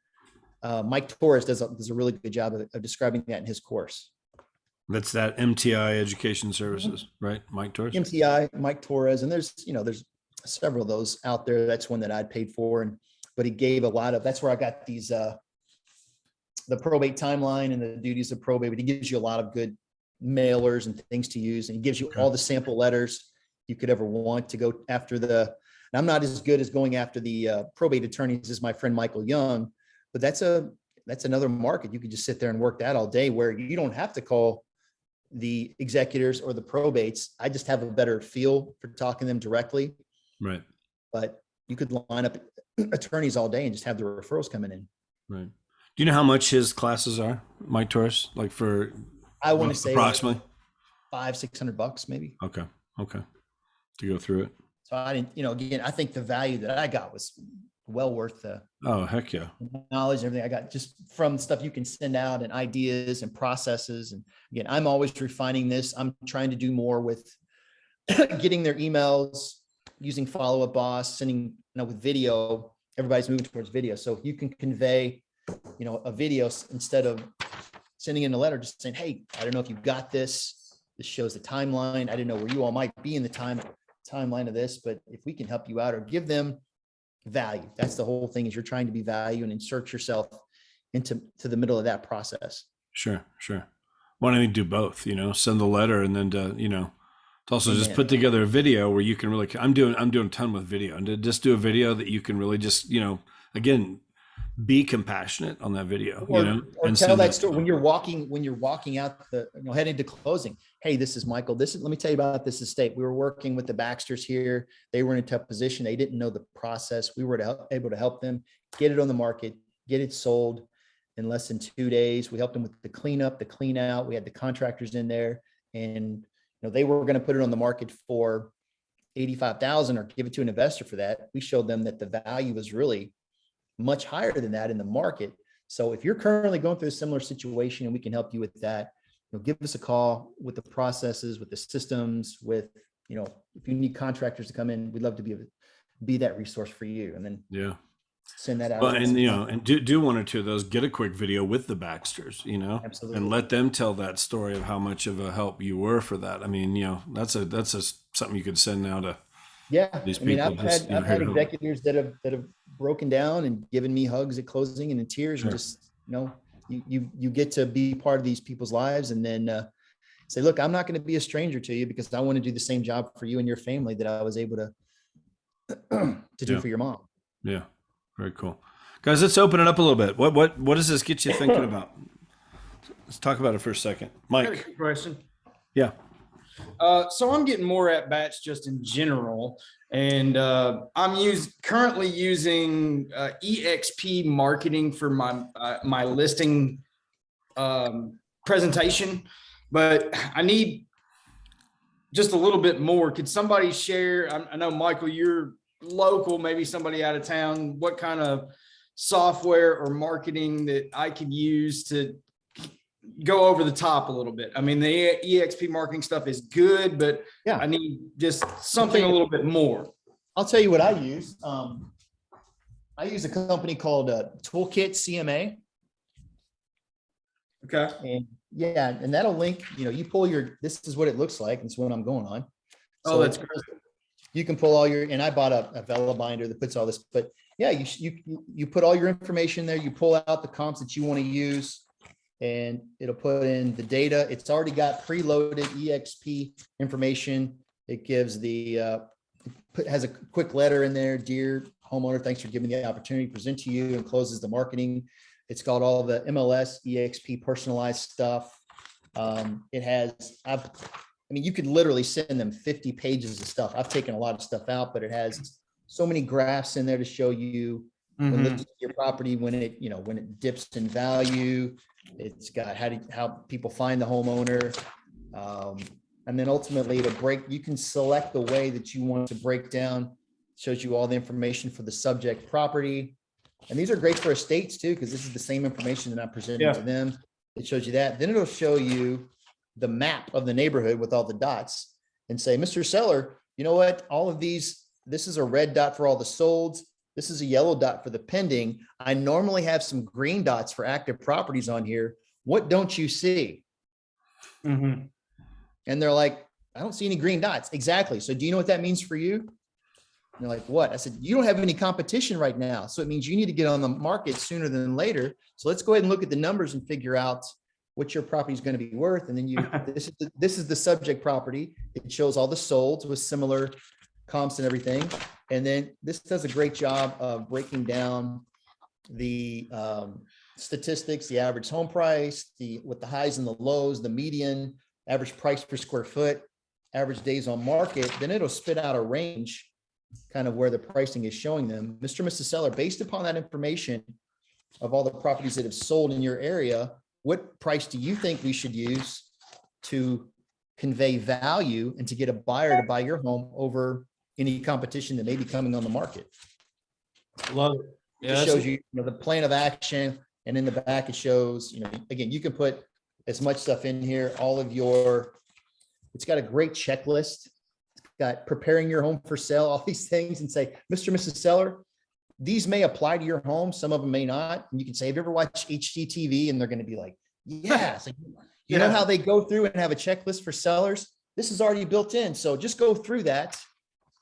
B: Mike Torres does a really good job of describing that in his course.
A: That's that MTI Education Services, right? Mike Torres.
B: MTI, Mike Torres, and there's several of those out there. That's one that I'd paid for, but he gave a lot of. That's where I got these the probate timeline and the duties of probate. But he gives you a lot of good mailers and things to use, and he gives you all the sample letters you could ever want to go after and I'm not as good as going after the probate attorneys as my friend Michael Young, but that's another market. You could just sit there and work that all day where you don't have to call the executors or the probates. I just have a better feel for talking to them directly.
A: Right.
B: But you could line up attorneys all day and just have the referrals coming in.
A: Right. Do you know how much his classes are, Mike Torres? Like for,
B: I want to say
A: approximately
B: $500-600 maybe.
A: Okay. To go through it.
B: So I didn't, again, I think the value that I got was well worth the
A: Heck yeah.
B: knowledge and everything I got just from stuff you can send out and ideas and processes. And again, I'm always refining this. I'm trying to do more with getting their emails, using follow-up boss, sending, with video. Everybody's moving towards video. So if you can convey, a video instead of sending in a letter, just saying, hey, I don't know if you got this. This shows the timeline. I didn't know where you all might be in the timeline of this, but if we can help you out or give them value, that's the whole thing, is you're trying to be value and insert yourself into the middle of that process.
A: Sure. Why don't you do both, send the letter and then to also just put together a video where you can really, I'm doing a ton with video, and to just do a video that you can really just, again, be compassionate on that video,
B: or
A: and
B: tell that story when you're walking out heading to closing. Hey, this is Michael. Let me tell you about this estate. We were working with the Baxters here. They were in a tough position. They didn't know the process. We were able to help them get it on the market, get it sold in less than 2 days. We helped them with the cleanup, the clean out. We had the contractors in there, and they were going to put it on the market for $85,000 or give it to an investor for that. We showed them that the value was really much higher than that in the market. So if you're currently going through a similar situation and we can help you with that, give us a call with the processes, with the systems, with, if you need contractors to come in, we'd love to be that resource for you. And then send that out.
A: Well, and do one or two of those, get a quick video with the Baxters,
B: Absolutely.
A: and let them tell that story of how much of a help you were for that. I mean, that's something you could send now to these people.
B: I've had executors that have broken down and given me hugs at closing and in tears. Sure. And just, you get to be part of these people's lives, and then say, look, I'm not going to be a stranger to you because I want to do the same job for you and your family that I was able to do for your mom.
A: Yeah. Very cool. Guys, let's open it up a little bit. What does this get you thinking about? Let's talk about it for a second. Mike.
C: I have a quick question.
A: Yeah.
C: So I'm getting more at bats just in general, and I'm currently using EXP marketing for my listing presentation, but I need just a little bit more. Could somebody share? I know, Michael, you're local, maybe somebody out of town, what kind of software or marketing that I could use to go over the top a little bit? I mean, the EXP marketing stuff is good, but I need just something a little bit more.
B: I'll tell you what I use. I use a company called Toolkit CMA.
C: Okay.
B: And that'll link, you pull this is what it looks like. It's what I'm going on.
C: So that's great.
B: You can pull all and I bought a Vela binder that puts all this, but you put all your information there. You pull out the comps that you want to use, and it'll put in the data. It's already got preloaded EXP information. It gives has a quick letter in there. Dear homeowner, thanks for giving me the opportunity to present to you, and closes the marketing. It's got all the MLS EXP personalized stuff. You could literally send them 50 pages of stuff. I've taken a lot of stuff out, but it has so many graphs in there to show you when
C: Mhm.
B: listing your property, when it, when it dips in value. It's got how people find the homeowner. And then ultimately you can select the way that you want to break down. Shows you all the information for the subject property. And these are great for estates too, because this is the same information that I'm presenting to them. It shows you that. Then it'll show you the map of the neighborhood with all the dots and say, Mr. Seller, you know what? All of these, this is a red dot for all the solds. This is a yellow dot for the pending. I normally have some green dots for active properties on here. What don't you see?
C: Mhm.
B: And they're like, I don't see any green dots. Exactly. So do you know what that means for you? And they're like, what? I said, you don't have any competition right now. So it means you need to get on the market sooner than later. So let's go ahead and look at the numbers and figure out what your property is going to be worth. And then this is the subject property. It shows all the solds with similar comps and everything. And then this does a great job of breaking down the statistics, the average home price, with the highs and the lows, the median, average price per square foot, average days on market. Then it'll spit out a range kind of where the pricing is showing them. Mr. and Mrs. Seller, based upon that information of all the properties that have sold in your area, what price do you think we should use to convey value and to get a buyer to buy your home over any competition that may be coming on the market?
C: Love it.
B: It shows you, the plan of action, and in the back it shows, again, you can put as much stuff in here, it's got a great checklist. It's got preparing your home for sale, all these things, and say, Mr. and Mrs. Seller, these may apply to your home. Some of them may not. And you can say, have you ever watched HGTV? And they're going to be like, yes. Like, you know how they go through and have a checklist for sellers? This is already built in. So just go through that.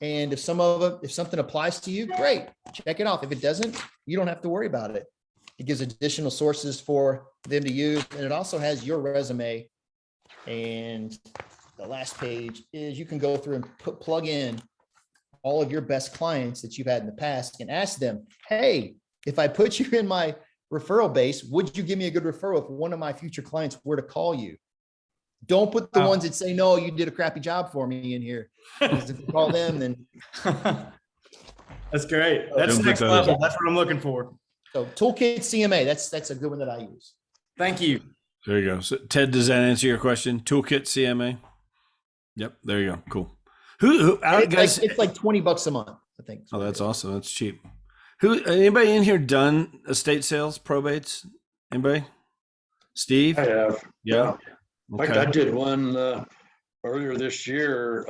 B: And if something applies to you, great, check it off. If it doesn't, you don't have to worry about it. It gives additional sources for them to use. And it also has your resume. And the last page is you can go through and plug in all of your best clients that you've had in the past and ask them, hey, if I put you in my referral base, would you give me a good referral if one of my future clients were to call you? Don't put the ones that say, no, you did a crappy job for me in here. Because if you call them, then.
C: That's great. That's next level. That's what I'm looking for.
B: So Toolkit CMA, that's a good one that I use.
C: Thank you.
A: There you go. So, Ted, does that answer your question? Toolkit CMA? Yep. There you go. Cool. Who guys?
B: It's like $20 a month, I think.
A: Oh, that's awesome. That's cheap. Anybody in here done estate sales, probates? Anybody? Steve?
D: I have.
A: Yeah.
D: In fact, I did one earlier this year.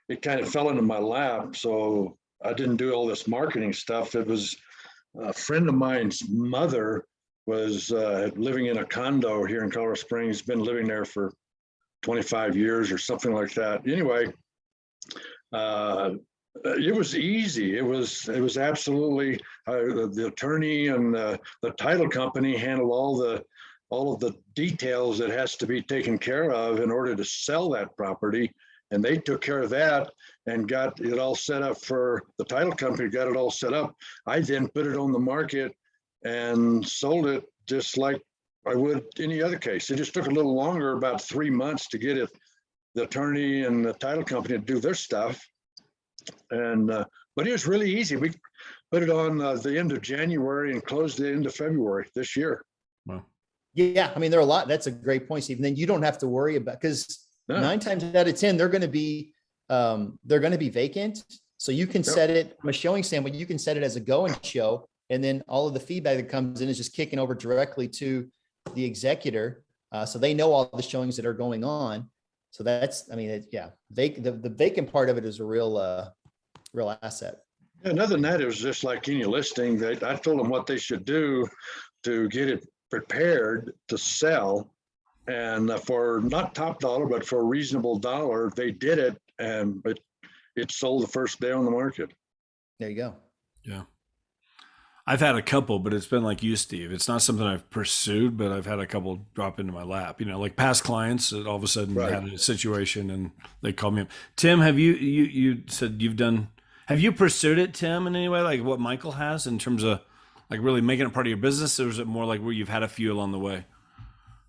D: It kind of fell into my lap, so I didn't do all this marketing stuff. It was a friend of mine's mother was living in a condo here in Colorado Springs, been living there for 25 years or something like that. Anyway, it was easy. It was absolutely the attorney and the title company handle all of the details that has to be taken care of in order to sell that property. And they took care of that and got it all set up for the title company, got it all set up. I then put it on the market and sold it just like I would any other case. It just took a little longer, about 3 months, to get the attorney and the title company to do their stuff. And but it was really easy. We put it on the end of January and closed the end of February this year.
A: Wow.
B: Yeah, I mean, there are a lot. That's a great point, Steve. And then you don't have to worry about, because 9 times out of 10 they're going to be vacant. So you can set it from a showing standpoint. You can set it as a go and show, and then all of the feedback that comes in is just kicking over directly to the executor, so they know all the showings that are going on. So that's, I mean, the vacant part of it is a real asset.
D: And other than that, it was just like any listing. That I told them what they should do to get it prepared to sell, and for not top dollar, but for a reasonable dollar, they did it, and it sold the first day on the market.
B: There you go.
A: Yeah. I've had a couple, but it's been like you, Steve. It's not something I've pursued, but I've had a couple drop into my lap, like past clients that all of a sudden had a situation and they called me up. Tim, have you said have you pursued it, Tim, in any way, like what Michael has in terms of like really making it part of your business? Or is it more like where you've had a few along the way?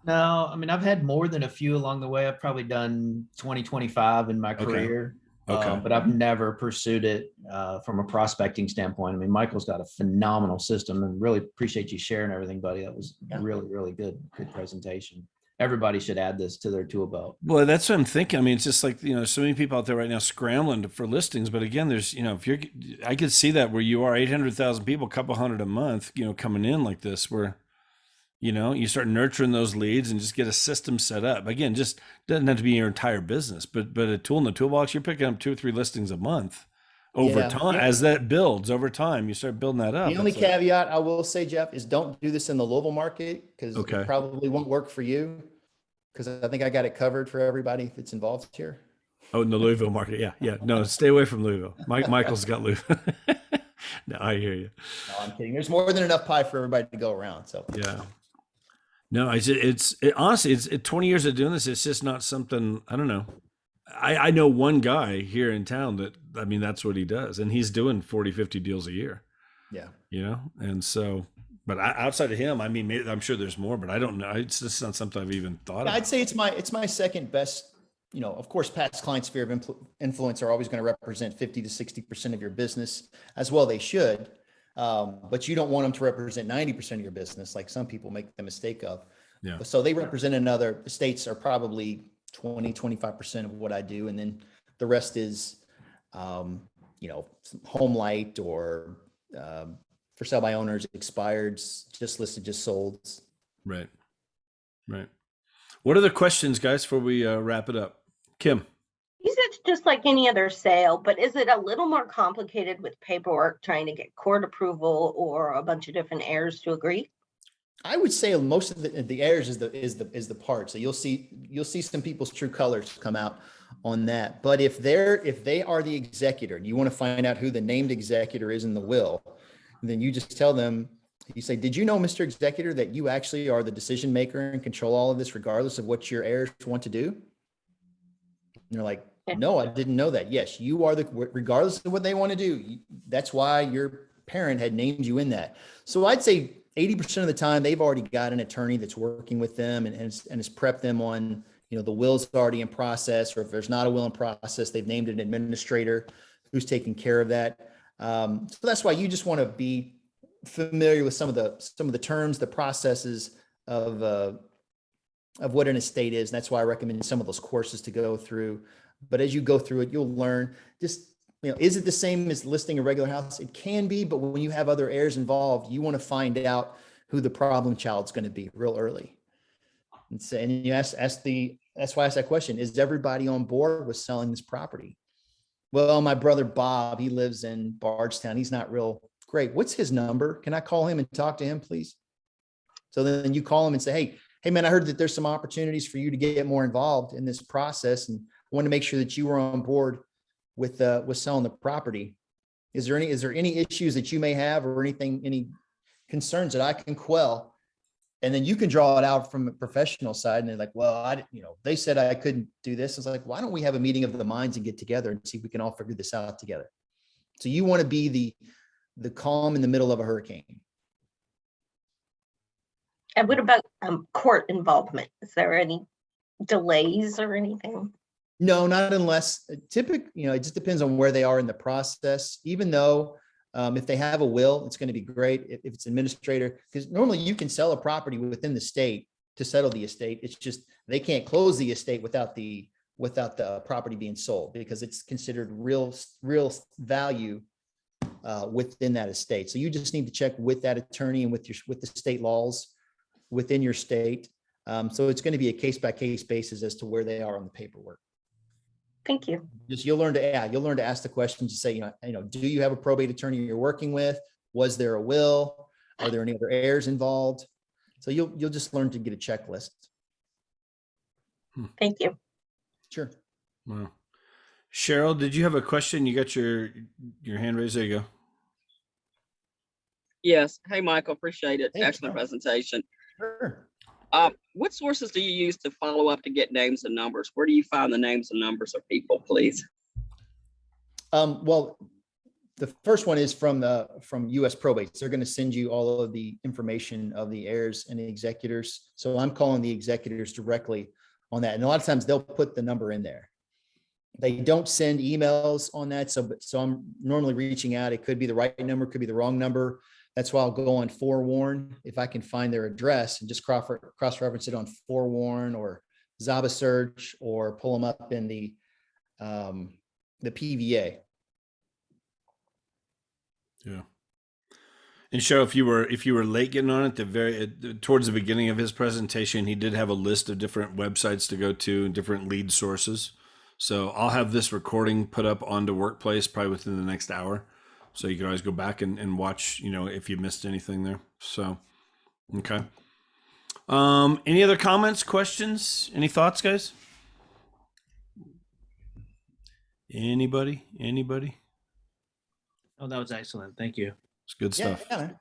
E: No, I mean, I've had more than a few along the way. I've probably done 20, 25 in my career.
A: Okay.
E: But I've never pursued it from a prospecting standpoint. I mean, Michael's got a phenomenal system, and really appreciate you sharing everything, buddy. That was really, really good presentation. Everybody should add this to their tool belt.
A: Well, that's what I'm thinking. I mean, it's just like, so many people out there right now scrambling for listings. But again, there's, I could see that where you are 800,000 people, a couple hundred a month, coming in like this, where, you start nurturing those leads and just get a system set up. Again, just doesn't have to be your entire business, but a tool in the toolbox, you're picking up 2 or 3 listings a month over time. As that builds over time, you start building that up.
B: The only caveat I will say, Jeff, is don't do this in the Louisville market, because it probably won't work for you. Because I think I got it covered for everybody that's involved here.
A: Oh, in the Louisville market. Yeah. No, stay away from Louisville. Michael's got Louisville. No, I hear you.
B: No, I'm kidding. There's more than enough pie for everybody to go around. So
A: yeah. No, honestly, it's 20 years of doing this. It's just not something, I don't know. I know one guy here in town that's what he does. And he's doing 40, 50 deals a year.
B: Yeah.
A: And so, but outside of him, I mean, maybe, I'm sure there's more, but I don't know. It's just not something I've even thought of.
B: I'd say it's my second best. Of course, past client sphere of influence are always going to represent 50 to 60% of your business, as well they should. But you don't want them to represent 90% of your business, like some people make the mistake of.
A: Yeah.
B: So they represent another. Estates are probably 20, 25% of what I do. And then the rest is, some home light or for sale by owners, expireds, just listed, just sold.
A: Right. What are the questions, guys, before we wrap it up? Kim.
F: You said it's just like any other sale, but is it a little more complicated with paperwork, trying to get court approval or a bunch of different heirs to agree?
B: I would say most of the heirs is the part. So you'll see some people's true colors come out on that. But if they are the executor, and you want to find out who the named executor is in the will, then you just tell them, you say, did you know, Mr. Executor, that you actually are the decision maker and control all of this regardless of what your heirs want to do? And they're like, no, I didn't know that. Yes, you are regardless of what they want to do. That's why your parent had named you in that. So I'd say 80% of the time they've already got an attorney that's working with them and has prepped them on, the will's already in process, or if there's not a will in process, they've named an administrator who's taking care of that. So that's why you just want to be familiar with some of the terms, the processes of what an estate is. And that's why I recommend some of those courses to go through. But as you go through it, you'll learn just, is it the same as listing a regular house? It can be, but when you have other heirs involved, you want to find out who the problem child's going to be real early. And so, and you that's why I asked that question. Is everybody on board with selling this property? Well, my brother Bob, he lives in Bardstown. He's not real great. What's his number? Can I call him and talk to him, please? So then you call him and say, hey man, I heard that there's some opportunities for you to get more involved in this process, and I want to make sure that you were on board with selling the property. Is there any issues that you may have, or any concerns that I can quell? And then you can draw it out from a professional side. And they're like, well, they said I couldn't do this. It's like, why don't we have a meeting of the minds and get together and see if we can all figure this out together? So you want to be the calm in the middle of a hurricane.
F: And what about court involvement? Is there any delays or anything?
B: No, not unless typically, it just depends on where they are in the process. Even though if they have a will, it's going to be great. If it's administrator, because normally you can sell a property within the state to settle the estate. It's just they can't close the estate without the property being sold, because it's considered real value within that estate. So you just need to check with that attorney and with the state laws within your state. So it's going to be a case by case basis as to where they are on the paperwork.
F: Thank you.
B: Just you'll learn to ask the questions to say, do you have a probate attorney you're working with? Was there a will? Are there any other heirs involved? So you'll just learn to get a checklist.
F: Thank you.
B: Sure.
A: Wow. Cheryl, did you have a question? You got your hand raised. There you go.
G: Yes. Hey, Michael, appreciate it.
B: Hey,
G: excellent presentation.
B: Sure.
G: What sources do you use to follow up to get names and numbers? Where do you find the names and numbers of people, please?
B: Well, the first one is from US Probates. They're going to send you all of the information of the heirs and the executors. So I'm calling the executors directly on that. And a lot of times they'll put the number in there. They don't send emails on that. So I'm normally reaching out. It could be the right number, could be the wrong number. That's why I'll go on Forewarn if I can find their address and just cross-reference it on Forewarn or Zaba search, or pull them up in the PVA.
A: Yeah. And Cheryl, if you were late getting on it, towards the beginning of his presentation, he did have a list of different websites to go to and different lead sources. So I'll have this recording put up onto Workplace probably within the next hour. So you can always go back and watch, if you missed anything there. So, okay. Any other comments, questions, any thoughts, guys? Anybody?
E: Oh, that was excellent. Thank you.
A: It's good stuff.
B: Yeah, man.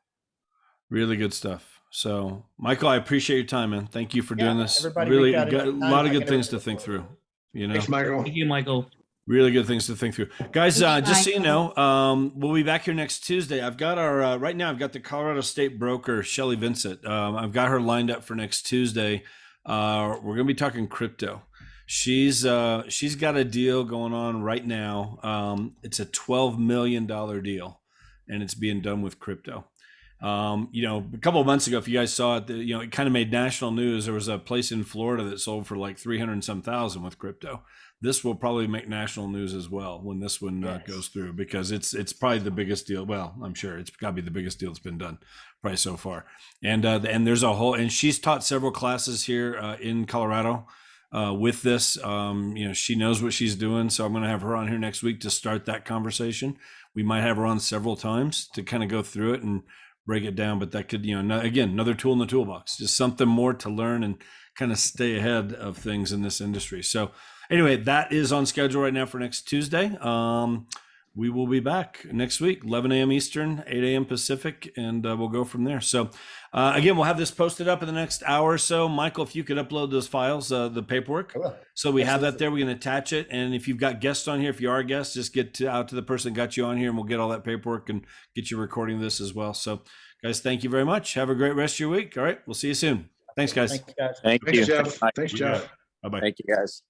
A: Really good stuff. So, Michael, I appreciate your time, man. Thank you for doing this.
B: Everybody
A: Really
B: reach out
A: got a
B: anytime.
A: lot of
B: I
A: good
B: can
A: things to
B: answer
A: think
B: for
A: through.
D: Thanks, Michael.
E: Thank you, Michael.
A: Really good things to think through, guys. Just so you know, we'll be back here next Tuesday. I've got our right now. I've got the Colorado State broker Shelly Vincent. I've got her lined up for next Tuesday. We're going to be talking crypto. She's got a deal going on right now. It's a $12 million deal, and it's being done with crypto. A couple of months ago, if you guys saw it, it kind of made national news. There was a place in Florida that sold for like 300 and some thousand with crypto. This will probably make national news as well when this one goes through, because it's probably the biggest deal. Well, I'm sure it's got to be the biggest deal that's been done probably so far. And there's a whole, and she's taught several classes here in Colorado with this. She knows what she's doing. So I'm going to have her on here next week to start that conversation. We might have her on several times to kind of go through it and break it down, but that could, again, another tool in the toolbox, just something more to learn and kind of stay ahead of things in this industry. So anyway, that is on schedule right now for next Tuesday. We will be back next week, 11 a.m. Eastern, 8 a.m. Pacific, and we'll go from there. So again, we'll have this posted up in the next hour or so. Michael, if you could upload those files, the paperwork. So we have that there. We can attach it. And if you've got guests on here, if you are a guest, just get out to the person that got you on here, and we'll get all that paperwork and get you recording this as well. So guys, thank you very much. Have a great rest of your week. All right. We'll see you soon. Thanks, guys.
B: Thanks, guys.
H: Thank
D: Thanks,
H: you.
D: Jeff. Thanks, Jeff.
A: Bye-bye.
H: Thank you, guys.